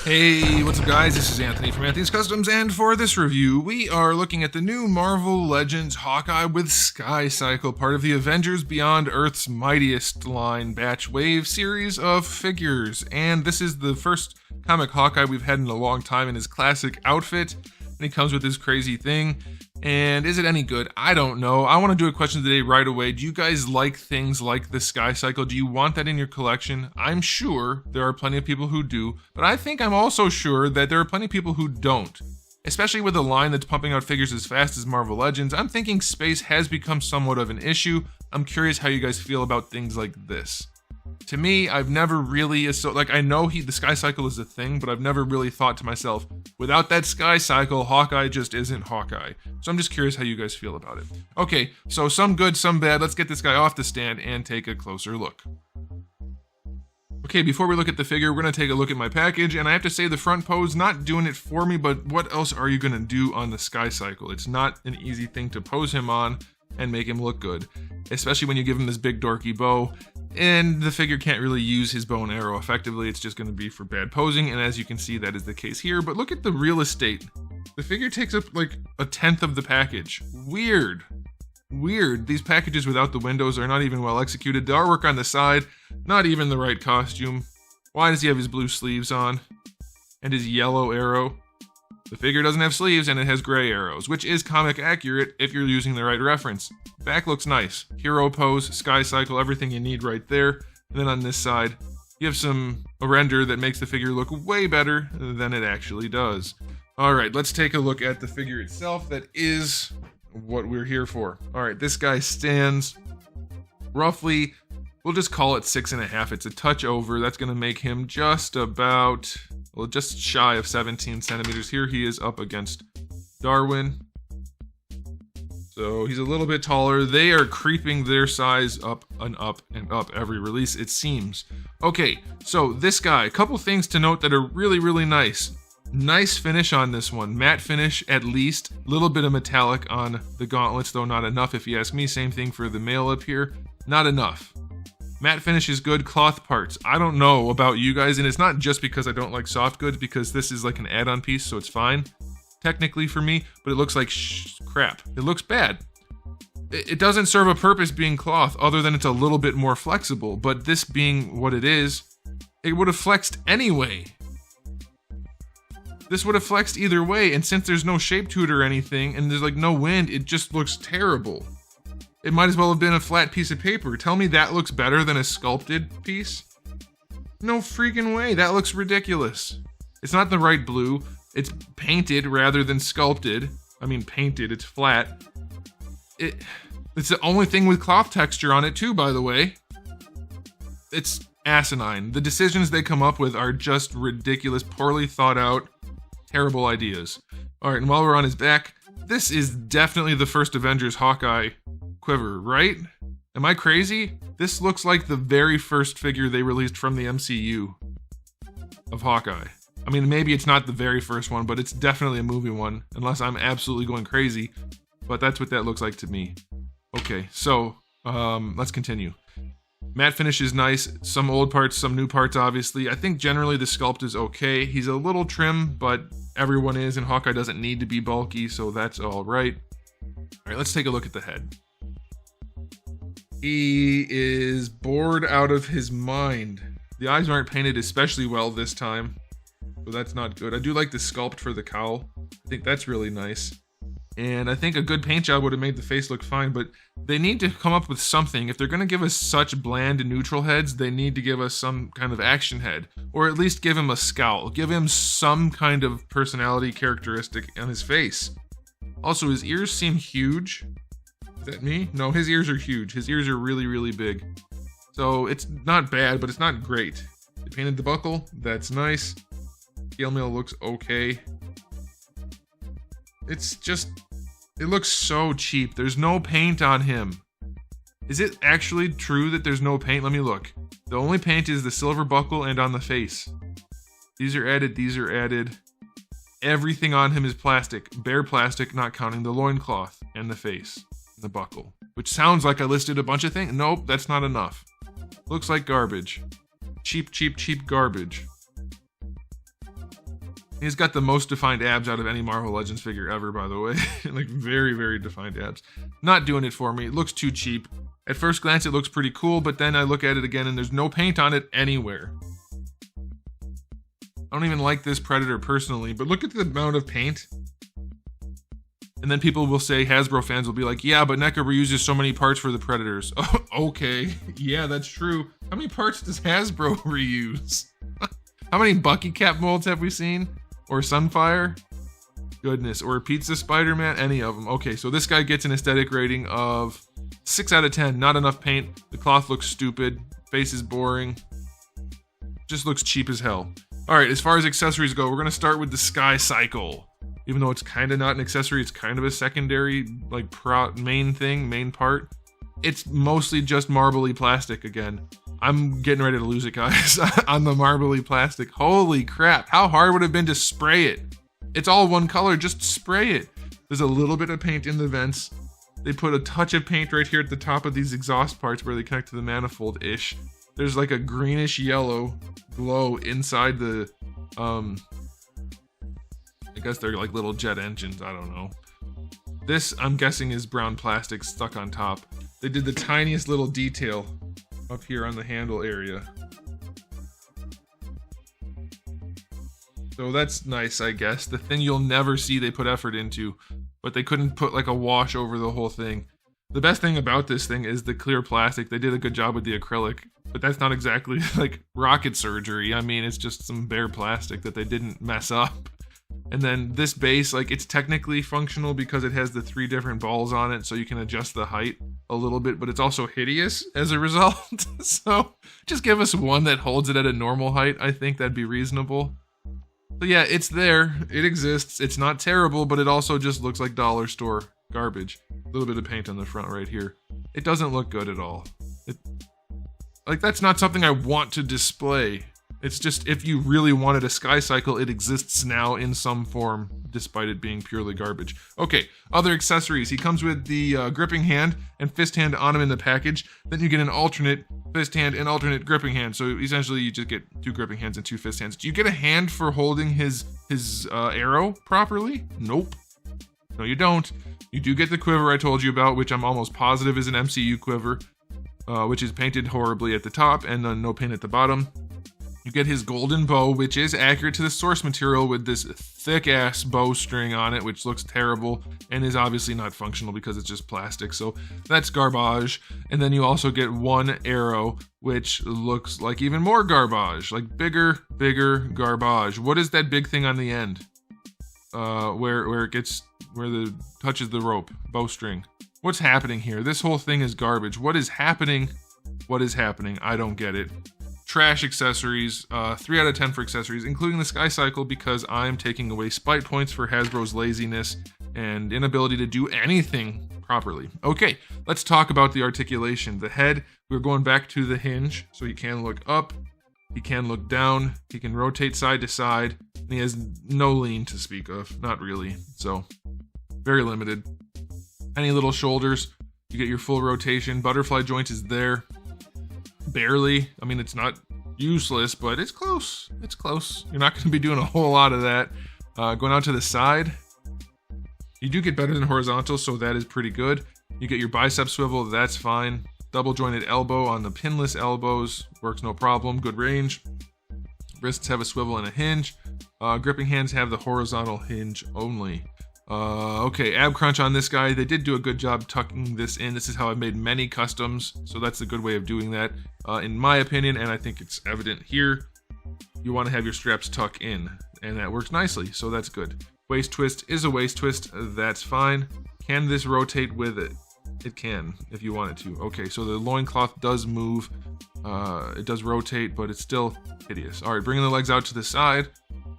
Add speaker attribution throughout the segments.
Speaker 1: Hey, what's up guys? This is Anthony from Anthony's Customs, and for this review, we are looking at the new Marvel Legends Hawkeye with SkyCycle, part of the Avengers Beyond Earth's Mightiest line batch wave series of figures. And this is the first comic Hawkeye we've had in a long time in his classic outfit, and he comes with this crazy thing. And is it any good? I don't know. I want to do a question today right away. Do you guys like things like the SkyCycle? Do you want that in your collection? I'm sure there are plenty of people who do, but I think I'm also sure that there are plenty of people who don't. Especially with a line that's pumping out figures as fast as Marvel Legends, I'm thinking space has become somewhat of an issue. I'm curious how you guys feel about things like this. To me, I've never really, I know the SkyCycle is a thing, but I've never really thought to myself, without that SkyCycle, Hawkeye just isn't Hawkeye. So I'm just curious how you guys feel about it. Okay, so some good, some bad. Let's get this guy off the stand and take a closer look. Okay, before we look at the figure, we're going to take a look at my package, and I have to say the front pose, not doing it for me, but what else are you going to do on the SkyCycle? It's not an easy thing to pose him on and make him look good, especially when you give him this big dorky bow, and the figure can't really use his bow and arrow effectively. It's just going to be for bad posing, and as you can see, that is the case here. But look at the real estate. The figure takes up like a tenth of the package. Weird. These packages without the windows are not even well executed. The artwork on the side, not even the right costume. Why does he have his blue sleeves on? And his yellow arrow? The figure doesn't have sleeves and it has gray arrows, which is comic accurate if you're using the right reference. Back looks nice. Hero pose, SkyCycle, everything you need right there. And then on this side, you have a render that makes the figure look way better than it actually does. Alright, let's take a look at the figure itself. That is what we're here for. Alright, this guy stands roughly, we'll just call it 6.5. It's a touch over. That's going to make him just about, well, just shy of 17 centimeters. Here he is up against Darwin. So he's a little bit taller. They are creeping their size up and up and up every release, it seems. Okay, so this guy, a couple things to note that are really, really nice. Nice finish on this one. Matte finish at least. Little bit of metallic on the gauntlets, though not enough if you ask me. Same thing for the male up here. Not enough. Matte finish is good. Cloth parts, I don't know about you guys, and it's not just because I don't like soft goods, because this is like an add-on piece, so it's fine technically for me, but it looks like crap. It looks bad. It doesn't serve a purpose being cloth other than it's a little bit more flexible, but this being what it is, it would have flexed anyway. This would have flexed either way, and since there's no shape to it or anything, and there's like no wind, it just looks terrible. It might as well have been a flat piece of paper. Tell me that looks better than a sculpted piece? No freaking way. That looks ridiculous. It's not the right blue. It's painted rather than sculpted. I mean painted, it's flat. It's the only thing with cloth texture on it too, by the way. It's asinine. The decisions they come up with are just ridiculous, poorly thought out, terrible ideas. Alright, and while we're on his back, this is definitely the first Avengers Hawkeye quiver, right? Am I crazy? This looks like the very first figure they released from the MCU of Hawkeye. I mean, maybe it's not the very first one, but it's definitely a movie one, unless I'm absolutely going crazy. But that's what that looks like to me. Okay, so let's continue. Matte finish is nice. Some old parts, some new parts, obviously. I think generally the sculpt is okay. He's a little trim, but everyone is, and Hawkeye doesn't need to be bulky, so that's all right. All right, let's take a look at the head. He is bored out of his mind. The eyes aren't painted especially well this time, so that's not good. I do like the sculpt for the cowl. I think that's really nice. And I think a good paint job would have made the face look fine, but they need to come up with something. If they're going to give us such bland and neutral heads, they need to give us some kind of action head. Or at least give him a scowl. Give him some kind of personality characteristic on his face. Also, his ears seem huge. Is that me? No, his ears are huge. His ears are really, really big. So it's not bad, but it's not great. They painted the buckle. That's nice. Scale mail looks okay. It's just, it looks so cheap. There's no paint on him. Is it actually true that there's no paint? Let me look. The only paint is the silver buckle and on the face. These are added, these are added. Everything on him is plastic. Bare plastic, not counting the loincloth and the face and the buckle. Which sounds like I listed a bunch of things. Nope, that's not enough. Looks like garbage. Cheap, cheap, cheap garbage. He's got the most defined abs out of any Marvel Legends figure ever, by the way. Like, very, very defined abs. Not doing it for me. It looks too cheap. At first glance, it looks pretty cool, but then I look at it again and there's no paint on it anywhere. I don't even like this Predator personally, but look at the amount of paint. And then people will say, Hasbro fans will be like, yeah, but NECA reuses so many parts for the Predators. Oh, okay. Yeah, that's true. How many parts does Hasbro reuse? How many Bucky Cap molds have we seen? Or Sunfire? Goodness. Or Pizza Spider-Man? Any of them. Okay, so this guy gets an aesthetic rating of 6 out of 10. Not enough paint. The cloth looks stupid. Face is boring. Just looks cheap as hell. Alright, as far as accessories go, we're going to start with the SkyCycle. Even though it's kind of not an accessory, it's kind of a secondary, like, main part. It's mostly just marbly plastic again. I'm getting ready to lose it, guys, on the marbly plastic. Holy crap, how hard would it have been to spray it? It's all one color, just spray it. There's a little bit of paint in the vents. They put a touch of paint right here at the top of these exhaust parts where they connect to the manifold-ish. There's like a greenish yellow glow inside the, I guess they're like little jet engines, I don't know. This, I'm guessing, is brown plastic stuck on top. They did the tiniest little detail up here on the handle area. So that's nice, I guess. The thing you'll never see they put effort into, but they couldn't put like a wash over the whole thing. The best thing about this thing is the clear plastic. They did a good job with the acrylic, but that's not exactly like rocket surgery. I mean, it's just some bare plastic that they didn't mess up. And then this base, like, it's technically functional because it has the 3 different balls on it, so you can adjust the height a little bit, but it's also hideous as a result. So just give us one that holds it at a normal height. I think that'd be reasonable. So yeah, it's there. It exists. It's not terrible, but it also just looks like dollar store garbage. A little bit of paint on the front right here. It doesn't look good at all. Like, that's not something I want to display. It's just, if you really wanted a SkyCycle, it exists now in some form, despite it being purely garbage. Okay, other accessories. He comes with the gripping hand and fist hand on him in the package. Then you get an alternate fist hand and alternate gripping hand. So essentially, you just get 2 gripping hands and 2 fist hands. Do you get a hand for holding his arrow properly? Nope. No, you don't. You do get the quiver I told you about, which I'm almost positive is an MCU quiver, which is painted horribly at the top and then no paint at the bottom. You get his golden bow, which is accurate to the source material with this thick-ass bowstring on it, which looks terrible and is obviously not functional because it's just plastic, so that's garbage. And then you also get 1 arrow, which looks like even more garbage, like bigger garbage. What is that big thing on the end? Where the touches the rope, bowstring. What's happening here? This whole thing is garbage. What is happening? What is happening? I don't get it. Trash accessories, 3 out of 10 for accessories, including the SkyCycle, because I'm taking away spite points for Hasbro's laziness and inability to do anything properly. Okay, let's talk about the articulation. The head, we're going back to the hinge, so he can look up, he can look down, he can rotate side to side, and he has no lean to speak of, not really, so very limited. Tiny little shoulders, you get your full rotation, butterfly joint is there. Barely. I mean, it's not useless, but it's close. It's close. You're not going to be doing a whole lot of that. Going out to the side, you do get better than horizontal, so that is pretty good. You get your bicep swivel, that's fine. Double jointed elbow on the pinless elbows, works no problem, good range. Wrists have a swivel and a hinge. Gripping hands have the horizontal hinge only. Okay, ab crunch on this guy. They did do a good job tucking this in. This is how I've made many customs, so that's a good way of doing that, in my opinion, and I think it's evident here. You want to have your straps tuck in, and that works nicely, so that's good. Waist twist is a waist twist, that's fine. Can this rotate with it? It can, if you want it to. Okay, so the loincloth does move, it does rotate, but it's still hideous. Alright, bringing the legs out to the side.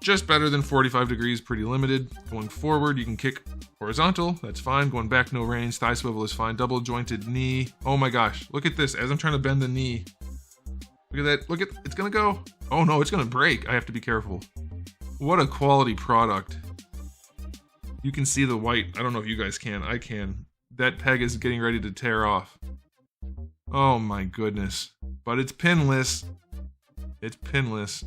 Speaker 1: Just better than 45 degrees, pretty limited. Going forward, you can kick horizontal, that's fine. Going back, no range. Thigh swivel is fine. Double jointed knee. Oh my gosh, look at this. As I'm trying to bend the knee. Look at that, look at, it's gonna go. Oh no, it's gonna break. I have to be careful. What a quality product. You can see the white. I don't know if you guys can. I can. That peg is getting ready to tear off. Oh my goodness. But it's pinless. It's pinless.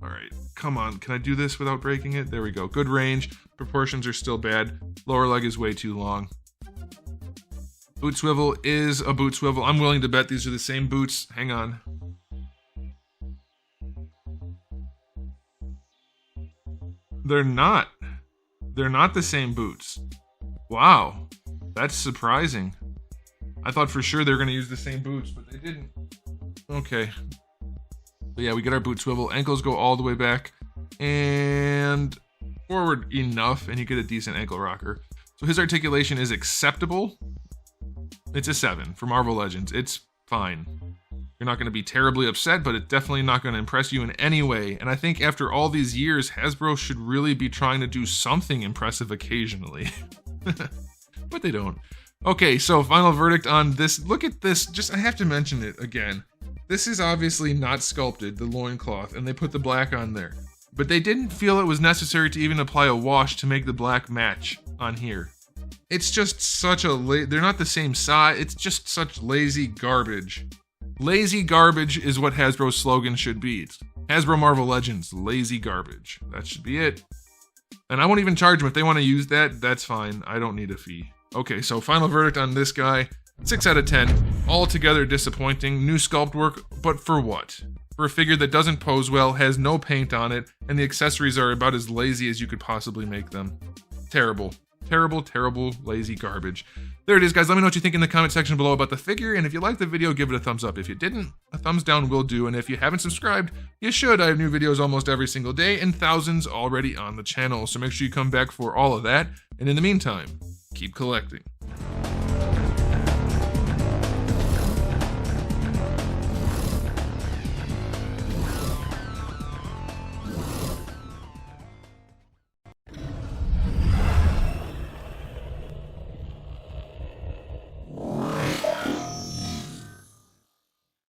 Speaker 1: All right, come on. Can I do this without breaking it? There we go. Good range. Proportions are still bad. Lower leg is way too long. Boot swivel is a boot swivel. I'm willing to bet these are the same boots. Hang on. They're not. They're not the same boots. Wow. That's surprising. I thought for sure they were going to use the same boots, but they didn't. Okay. But yeah, we get our boot swivel. Ankles go all the way back and forward enough, and you get a decent ankle rocker. So his articulation is acceptable. It's a 7 for Marvel Legends. It's fine. You're not going to be terribly upset, but it's definitely not going to impress you in any way. And I think after all these years, Hasbro should really be trying to do something impressive occasionally. But they don't. Okay, so final verdict on this. Look at this. Just, I have to mention it again. This is obviously not sculpted, the loincloth, and they put the black on there. But they didn't feel it was necessary to even apply a wash to make the black match on here. It's just such a they're not the same size. It's just such lazy garbage. Lazy garbage is what Hasbro's slogan should be. It's Hasbro Marvel Legends, lazy garbage. That should be it. And I won't even charge them. If they want to use that, that's fine. I don't need a fee. Okay, so final verdict on this guy. 6 out of 10. Altogether disappointing. New sculpt work, but for what? For a figure that doesn't pose well, has no paint on it, and the accessories are about as lazy as you could possibly make them. Terrible. Terrible, terrible, lazy garbage. There it is, guys. Let me know what you think in the comment section below about the figure, and if you liked the video, give it a thumbs up. If you didn't, a thumbs down will do, and if you haven't subscribed, you should. I have new videos almost every single day, and thousands already on the channel, so make sure you come back for all of that, and in the meantime, keep collecting.